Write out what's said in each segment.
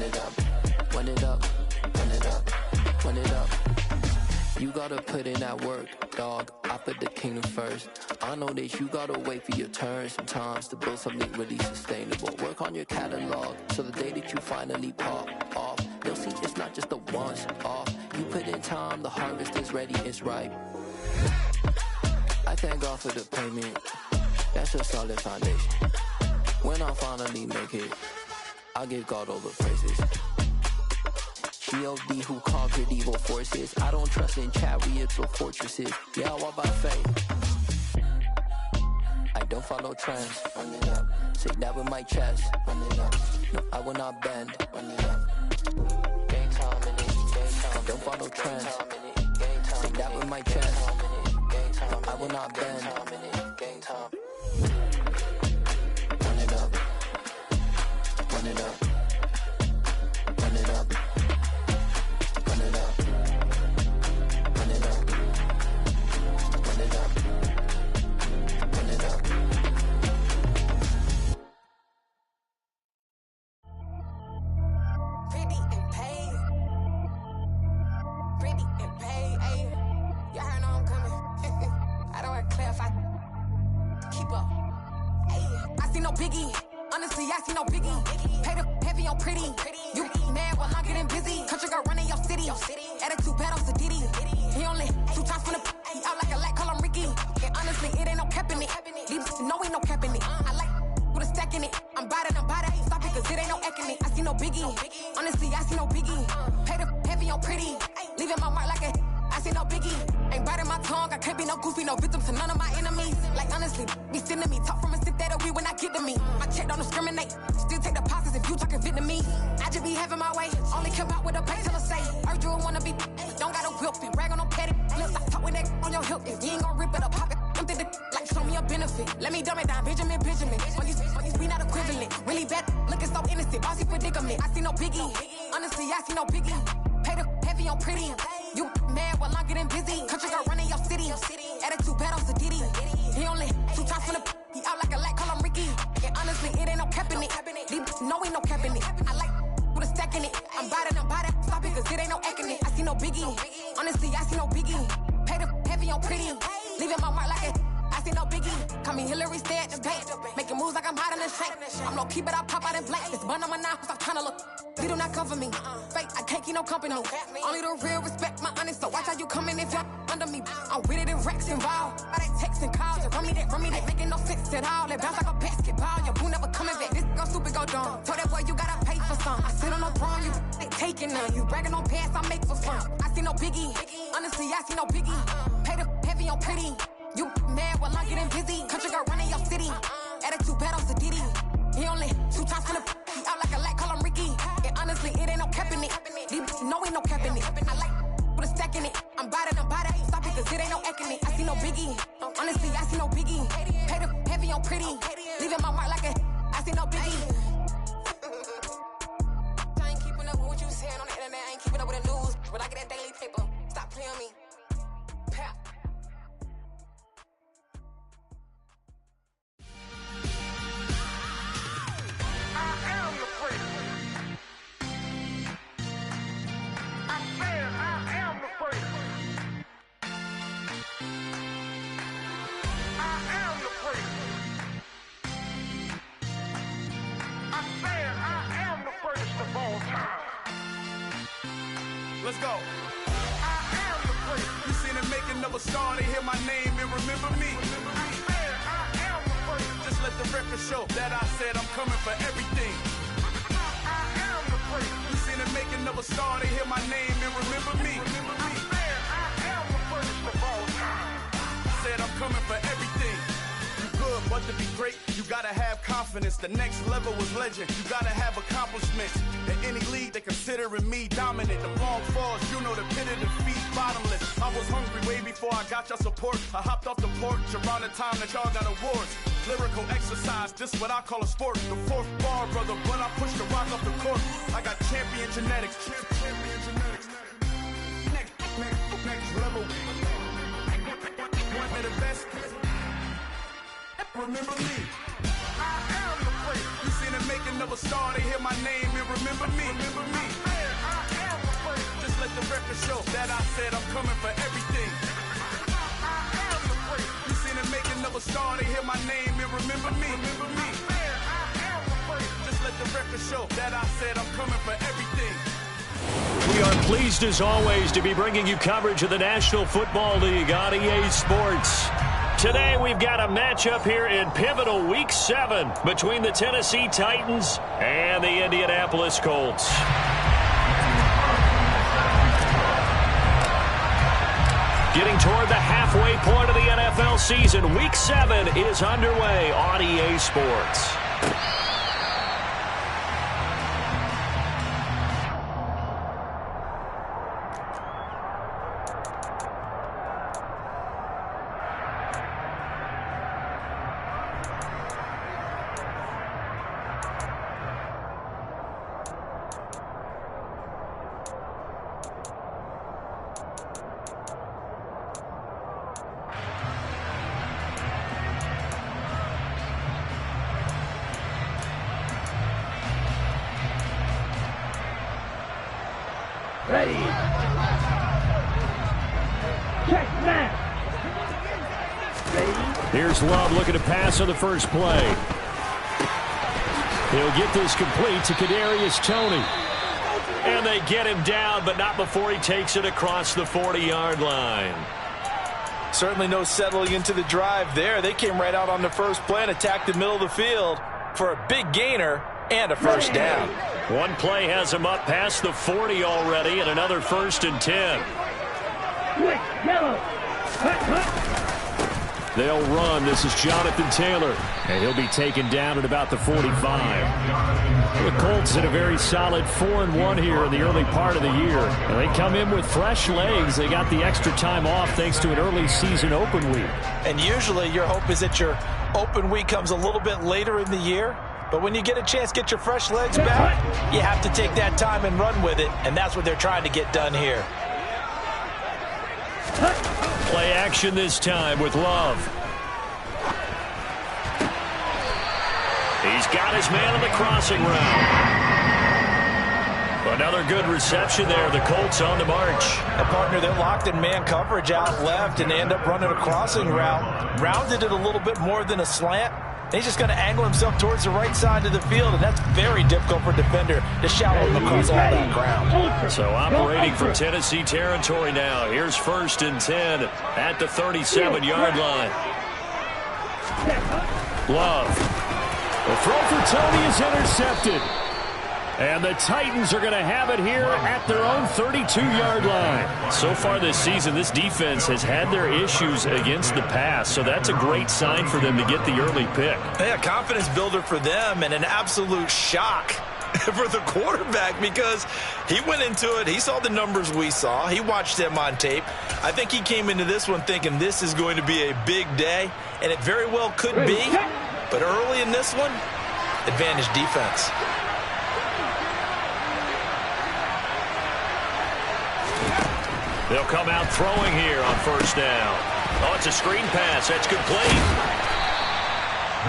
it up, run it up, run it up, run it up. You gotta put in that work, dog. I put the kingdom first. I know that you gotta wait for your turn sometimes to build something really sustainable. Work on your catalog, so the day that you finally pop off, you'll see it's not just a once off. You put in time, the harvest is ready, it's ripe. I thank God for the payment. That's a solid foundation. When I finally make it, I'll give God all the praises. G.O.D. who conquered evil forces. I don't trust in chariots or fortresses. Yeah, I walk by faith. I don't follow trends. Run it up. Say that with my chest. Run it up. No, I will not bend. Run it up. Game time in it. Game time. I don't follow trends. Say that with my chest. No, I will not bend. Game time. Run it up. Run it up. Run it up. Run it up. Run it up. Run it up. Run it up. Pretty and paid. Pretty and paid. Ayy. Y'all heard know I'm coming. I don't want to clarify. Keep up. Ayy. I see no biggie. Honestly, I see no biggie. Paid up heavy on pretty. You mad while I'm getting busy. Country girl running your city. Attitude bad on Diddy. He only 2 times from the he out like a light, call him Ricky. And honestly, it ain't no cap in it. These know ain't no cap in it. I like with a stack in it. I'm by that. Stop it, cause it ain't no eck in it. I see no biggie. Honestly, I see no biggie. Paid up heavy on pretty. Leaving my mark like a I see no biggie. Ain't biting my tongue. I can't be no goofy, no victim to none of my enemies. Like honestly, be sending me talk from a sit that we when I get to me. My check don't discriminate. Still take deposits if you talking Vietnamese. I just be having my way. Only care about what the pay tell her say. Urge you wanna be. Don't got no whip and brag on no petty. Let's not talk with that on your hip. If you ain't gon' rip it up, pop it. Empty the like show me a benefit. Let me dumb it down, Benjamin. On these we not equivalent. Really bad, looking so innocent. Bossy predicament. I see no biggie. Honestly, I see no biggie. Paid up heavy on pretty. You mad while I'm getting busy. Country girl running your city. Attitude bad on Diddy. He only 2 times from the he out like a light, call him Ricky. And honestly, it ain't no cap in it. These know ain't no cap in it. I like with a stack in it. I'm by that. Stop it, cause it ain't no eck in it. I see no biggie. Honestly, I see no biggie. Paid up heavy on pretty. Leaving my mark like a I see no biggie. Call me Hillary, stay at the bank. Making moves like I'm hiding in shank. I'm low key, but I pop out in blank. This bun on my knife, stop trying to look. They do not come for me. Fake, I can't keep no company. Only the real respect my honest. So watch how you coming if you're under me. I'm with it in Rex involved. By they texting calls, just run me that. Making no sense at all. They bounce like a basketball. Your boo never coming back. This go stupid, go dumb. Told that boy you gotta pay for some. I sit on no throne, you ain't taking none. You bragging on pants, I make for fun. I see no biggie. Honestly, I see no biggie. Paid up heavy on pretty. You mad while I'm getting busy. Country girl running your city. Attitude bad on Diddy. He only 2 times from the he out like a light, call him Ricky. And honestly, it ain't no cap in it. These know ain't no cap in it. I like with a stack in it. I'm by that. Stop it, cause it ain't no eck in it. I see no biggie. Honestly, I see no biggie. Paid up heavy on pretty. Leaving my mark like a I see no biggie. I ain't keeping up with what you saying on the internet. I ain't keeping up with the news. But I get that daily paper. Stop playing me. Pap. Let's go. I am the first. You seen the making of a star, they hear my name and remember me. I am the first. Just let the record show that I said I'm coming for everything. I am the first. You seen the making of a star, they hear my name and remember me. I am the first of all time. Said I'm coming for everything. Good, but to be great, you gotta have confidence. The next level was legend, you gotta have accomplishments. In any league, they considering me dominant. The long falls, you know the pit of defeat, bottomless. I was hungry way before I got your support. I hopped off the porch around the time that y'all got awards. Lyrical exercise, this what I call a sport. The 4th bar, brother, but I pushed the rock off the court. I got champion genetics. Next level. One of the best. Remember me. I am the first. You seen it making of a star, they hear my name and remember me. Just let the record show that I said I'm coming for everything. You seen the making of a star, they hear my name and remember me. Just let the record show that I said I'm coming for everything. We are pleased as always to be bringing you coverage of the National Football League on EA Sports. Today we've got a matchup here in pivotal Week 7 between the Tennessee Titans and the Indianapolis Colts. Getting toward the halfway point of the NFL season, Week 7 is underway on EA Sports. Ready. Check that. Ready. Here's Love looking to pass on the first play. He'll get this complete to Kadarius Toney. And they get him down, but not before he takes it across the 40-yard line. Certainly no settling into the drive there. They came right out on the first play and attacked the middle of the field for a big gainer and a first down. One play has him up past the 40 already, and another 1st and 10. Quick, yellow. They'll run. This is Jonathan Taylor, and he'll be taken down at about the 45. The Colts had a very solid 4-1 here in the early part of the year. And they come in with fresh legs. They got the extra time off thanks to an early season open week. And usually your hope is that your open week comes a little bit later in the year. But when you get a chance to get your fresh legs back, you have to take that time and run with it. And that's what they're trying to get done here. Play action this time with Love. He's got his man on the crossing route. Another good reception there. The Colts on the march. And partner, they're locked in man coverage out left, and they end up running a crossing route. Rounded it a little bit more than a slant. He's just going to angle himself towards the right side of the field, and that's very difficult for a defender to shallow him across all that ground. So operating for Tennessee territory now. Here's 1st and 10 at the 37-yard line. Love. The throw for Toney is intercepted. And the Titans are going to have it here at their own 32-yard line. So far this season, this defense has had their issues against the pass, so that's a great sign for them to get the early pick. Yeah, confidence builder for them and an absolute shock for the quarterback because he went into it. He saw the numbers we saw. He watched them on tape. I think he came into this one thinking this is going to be a big day, and it very well could be. But early in this one, advantage defense. They'll come out throwing here on 1st down. Oh, it's a screen pass. That's complete.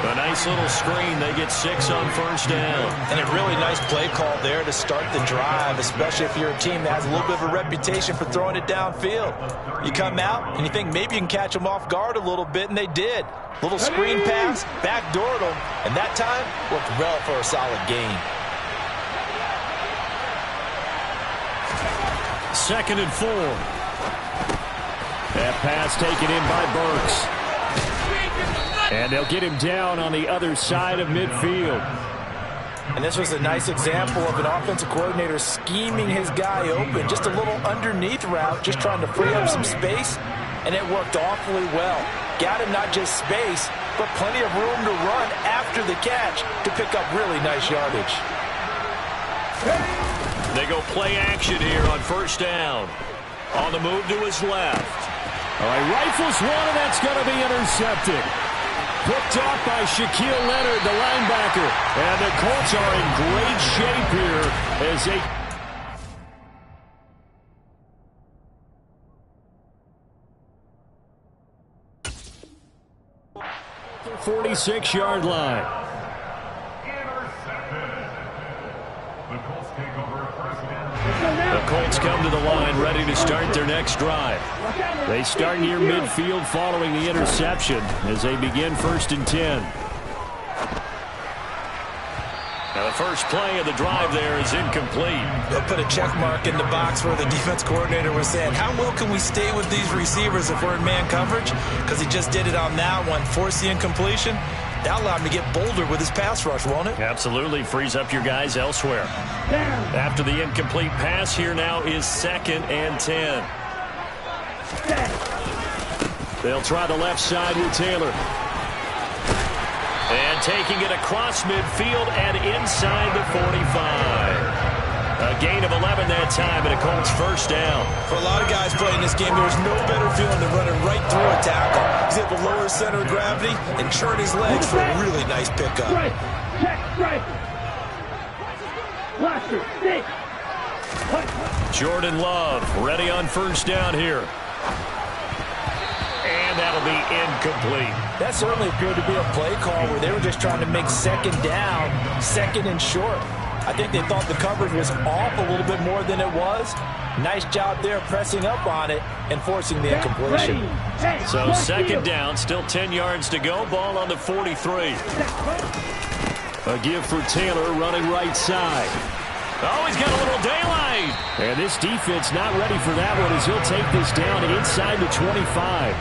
A nice little screen. They get 6 on 1st down. And a really nice play call there to start the drive, especially if you're a team that has a little bit of a reputation for throwing it downfield. You come out and you think maybe you can catch them off guard a little bit, and they did. Little screen pass, backdoored them, and that time worked well for a solid gain. 2nd and 4. That pass taken in by Burks. And they'll get him down on the other side of midfield. And this was a nice example of an offensive coordinator scheming his guy open. Just a little underneath route, just trying to free up some space, and it worked awfully well. Got him not just space, but plenty of room to run after the catch to pick up really nice yardage. They go play action here on 1st down. On the move to his left. All right, rifles one, and that's going to be intercepted. Picked off by Shaquille Leonard, the linebacker. And the Colts are in great shape here as they... 46-yard line. The Colts come to the line ready to start their next drive. They start near midfield following the interception as they begin 1st and 10. Now the first play of the drive there is incomplete. They'll put a check mark in the box where the defense coordinator was saying, how well can we stay with these receivers if we're in man coverage? Because he just did it on that one. Force the incompletion. That allowed him to get bolder with his pass rush, won't it? Absolutely. Frees up your guys elsewhere. After the incomplete pass, here now is 2nd and 10. They'll try the left side with Taylor. And taking it across midfield and inside the 45. A gain of 11 that time, and a Colts first down. For a lot of guys playing this game, there's no better feeling than running right through a tackle. He's able to lower his center of gravity and churn his legs for a really nice pickup. Jordan Love ready on first down here. And that'll be incomplete. That certainly appeared to be a play call where they were just trying to make 2nd down, 2nd and short. I think they thought the coverage was off a little bit more than it was. Nice job there pressing up on it and forcing the incompletion. So 2nd down, still 10 yards to go. Ball on the 43. A give for Taylor running right side. Oh, he's got a little daylight. And this defense not ready for that one as he'll take this down inside the 25.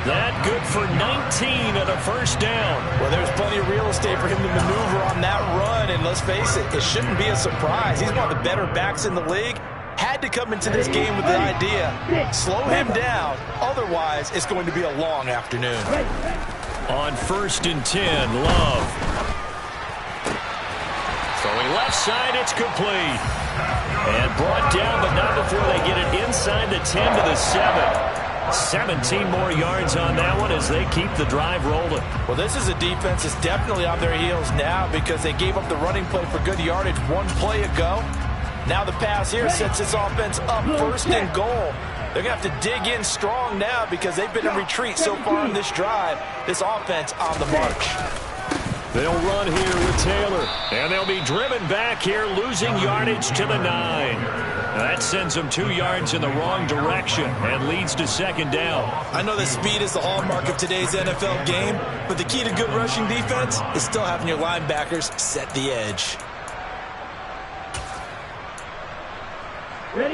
That good for 19 at a first down. Well, there's plenty of real estate for him to maneuver on that run. And let's face it, it shouldn't be a surprise. He's one of the better backs in the league. Had to come into this game with the idea, slow him down. Otherwise, it's going to be a long afternoon. On 1st and 10, Love. Throwing left side, it's complete. And brought down, but not before they get it inside the 10 to the 7. 17 more yards on that one as they keep the drive rolling. Well, this is a defense that's definitely on their heels now because they gave up the running play for good yardage one play ago. Now the pass here sets this offense up 1st and goal. They're going to have to dig in strong now because they've been in retreat so far in this drive. This offense on the march. They'll run here with Taylor. And they'll be driven back here, losing yardage to the 9. That sends them 2 yards in the wrong direction and leads to 2nd down. I know that speed is the hallmark of today's NFL game, but the key to good rushing defense is still having your linebackers set the edge.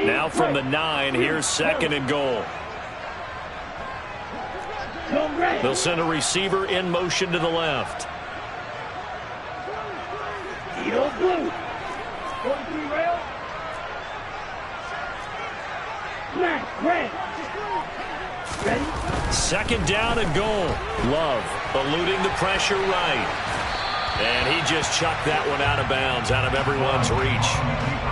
Now from the 9, here's 2nd and goal. They'll send a receiver in motion to the left. Blue. 43 rail. Smash. Red. Ready? 2nd down and goal. Love eluding the pressure right. And he just chucked that one out of bounds, out of everyone's reach.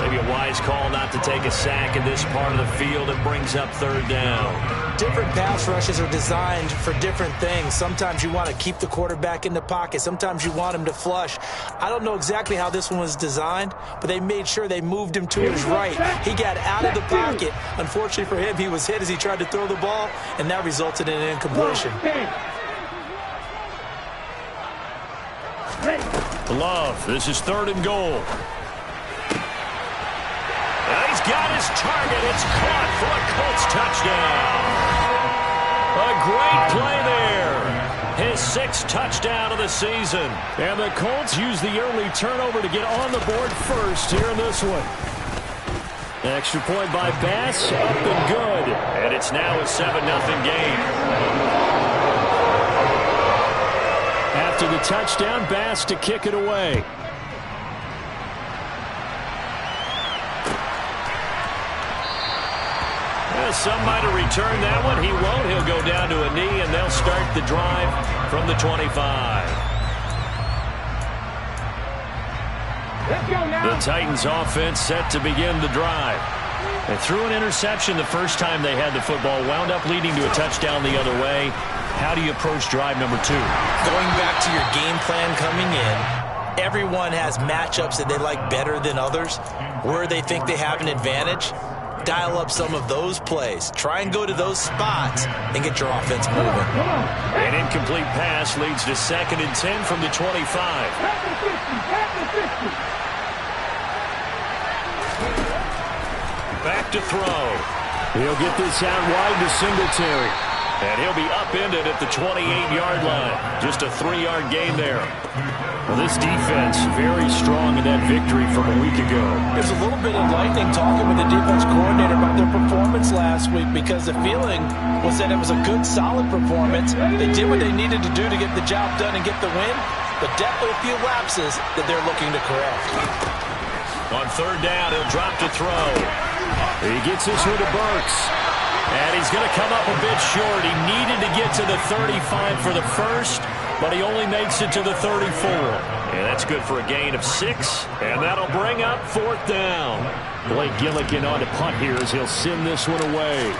Maybe a wise call not to take a sack in this part of the field. It brings up 3rd down. Different pass rushes are designed for different things. Sometimes you want to keep the quarterback in the pocket. Sometimes you want him to flush. I don't know exactly how this one was designed, but they made sure they moved him to his right. He got out of the pocket. Unfortunately for him, he was hit as he tried to throw the ball, and that resulted in an incompletion. Love, this is 3rd and goal. And he's got his target. It's caught for a Colts touchdown. A great play there. His 6th touchdown of the season. And the Colts use the early turnover to get on the board first here in this one. Extra point by Bass, up and good. And it's now a 7-0 game. After the touchdown, Bass to kick it away. Some might have returned that one. He won't. He'll go down to a knee, and they'll start the drive from the 25. Let's go now. The Titans offense set to begin the drive. They threw an interception the first time they had the football, wound up leading to a touchdown the other way. How do you approach drive number 2? Going back to your game plan coming in, everyone has matchups that they like better than others, where they think they have an advantage. Dial up some of those plays. Try and go to those spots and get your offense moving. An incomplete pass leads to 2nd and 10 from the 25. Back to throw. He'll get this out wide to Singletary. And he'll be upended at the 28-yard line. Just a 3-yard gain there. Well, this defense very strong in that victory from a week ago. It's a little bit enlightening talking with the defense coordinator about their performance last week, because the feeling was that it was a good, solid performance. They did what they needed to do to get the job done and get the win, but definitely a few lapses that they're looking to correct. On third down, he'll drop to throw. He gets this one to Burks. And he's going to come up a bit short. He needed to get to the 35 for the first, but he only makes it to the 34. And that's good for a gain of 6, and that'll bring up fourth down. Blake Gillikin on to punt here as he'll send this one away.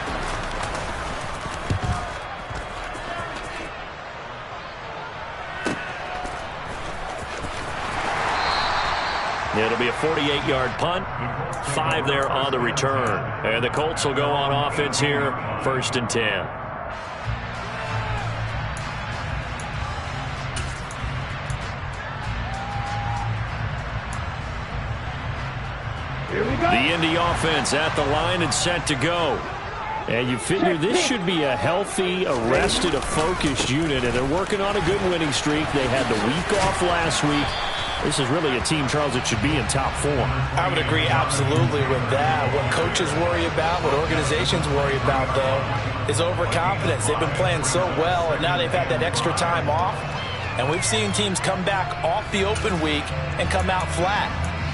It'll be a 48-yard punt, 5 there on the return. And the Colts will go on offense here, 1st and 10. Here we go. The Indy offense at the line and set to go. And you figure this should be a healthy, a rested, a focused unit, and they're working on a good winning streak. They had the week off last week. This is really a team, Charles, that should be in top form. I would agree absolutely with that. What coaches worry about, what organizations worry about, though, is overconfidence. They've been playing so well, and now they've had that extra time off. And we've seen teams come back off the open week and come out flat.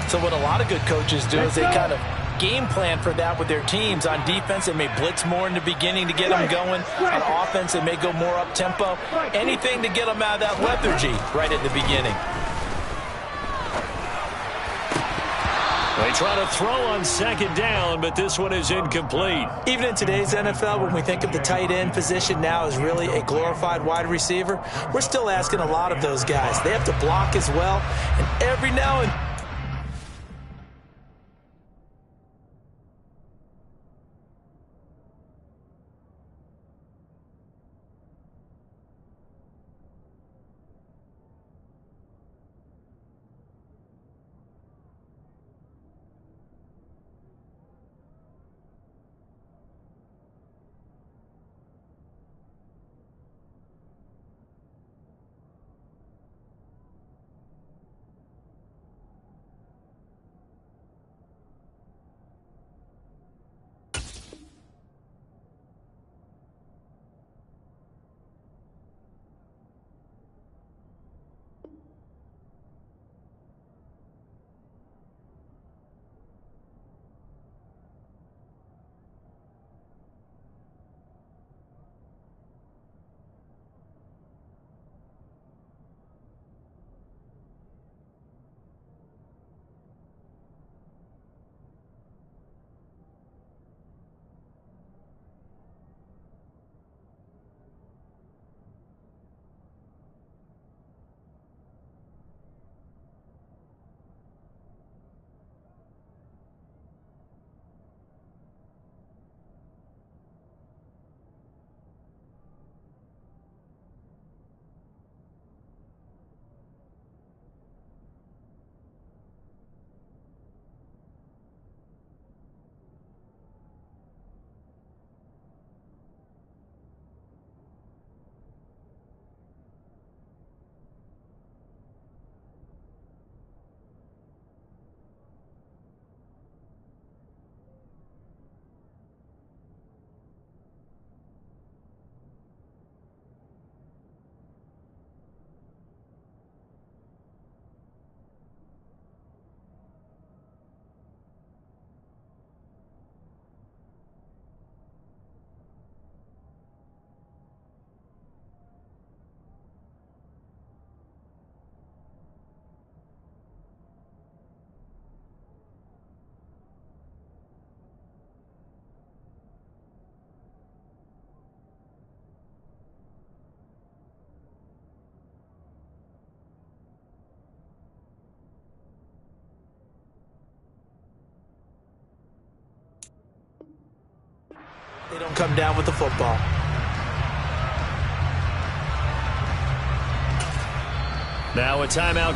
So what a lot of good coaches do is they kind of game plan for that with their teams. On defense, they may blitz more in the beginning to get them going. On offense, they may go more up-tempo. Anything to get them out of that lethargy right at the beginning. They try to throw on second down, but this one is incomplete. Even in today's NFL, when we think of the tight end position now as really a glorified wide receiver, we're still asking a lot of those guys. They have to block as well, and every now and they don't come down with the football. Now a timeout